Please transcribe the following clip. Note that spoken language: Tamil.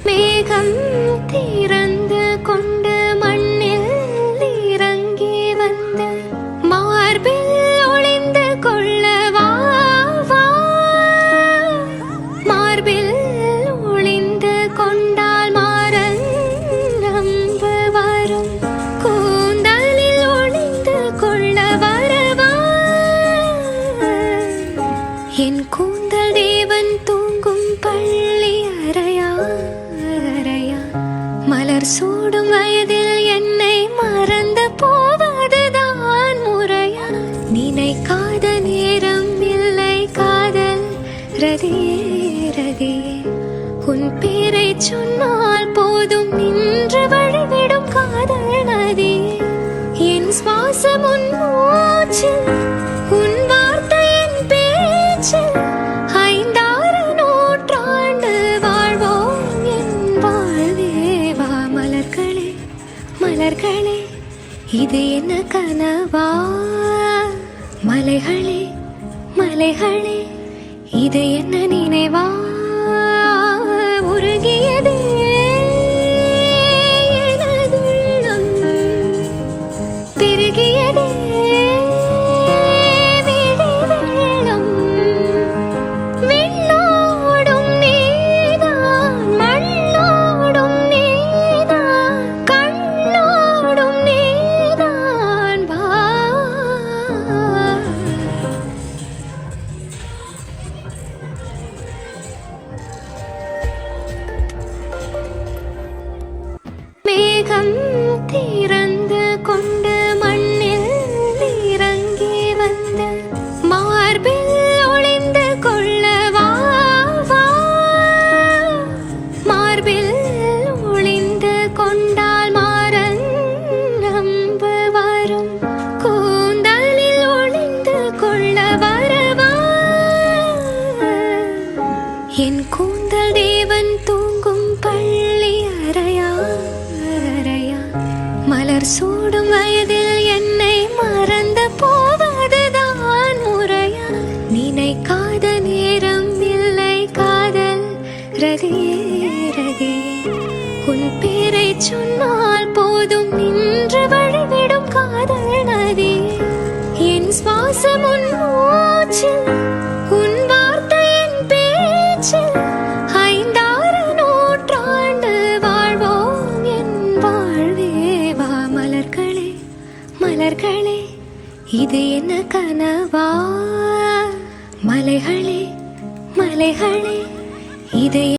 மேகம் திறந்து கொண்டு மண்ணில் இறங்கி வந்து மார்பில் ஒளிந்து கொள்ளவா, மார்பில் ஒளிந்து கொண்டால் மாறன் நம்ப வரும், கூந்தலில் ஒளிந்து கொள்ள வரவா. என் கூந்தல் தேவன் தூங்கும் பள்ளி அறையா, மலர் சூடும் வயதில் என்னை மறந்து போவதுதான் முறையா. நினைக்காத நேரம் இல்லை காதல் ரதியே ரதியே, உன் பேரை சொன்னால் போதும் நின்று வழிவிடும் காதல் நதியே. என் சுவாசம் உன் மூச்சில், உன் வார்த்தையின் பேச்சில், ஐந்தாறு நூற்றாண்டு வாழ்வோம் என் வாழ்வேவா. மலர்களே மலர்களே, இது என்ன கனவா? மலைகளே மலைகளே, இது என்ன நினைவா? உருகியதே எனதுள்ளம், பெருகியதே விழி வெள்ளம். விண்ணோடும் நீதான், மண்ணோடும் நீதான், கண்ணோடும் நீதான் வா. மேகம் திறந்து கொண்டு மண்ணில் இறங்கி வந்து மார்பில் ஒளிந்து கொள்ளவா, மார்பில் ஒளிந்து கொண்டால் மாறன் நம்ப வரும், கூந்தலில் ஒளிந்து கொள்ள வரவா. என் கூந்தல் தேவன் தூங்கும் பள்ளி அறையா, மலர் சூடும் வயதில் என்னை மறந்து போவதுதான் முறையா. நினைக்காத நேரம் இல்லை காதல் ரதியே ரதியே, உன் பேரை சொன்னால் போதும் நின்று வழிவிடும் காதல் நதியே. என் சுவாசம் உன் மூச்சில், உன் வார்த்தையின் பேச்சில், ஐந்தாறு நூற்றாண்டு வாழ்வோம் என் வாழ்வேவா. மலர்களே மலர்களே, இது என்ன கனவா? மலைகளே மலைகளே, இது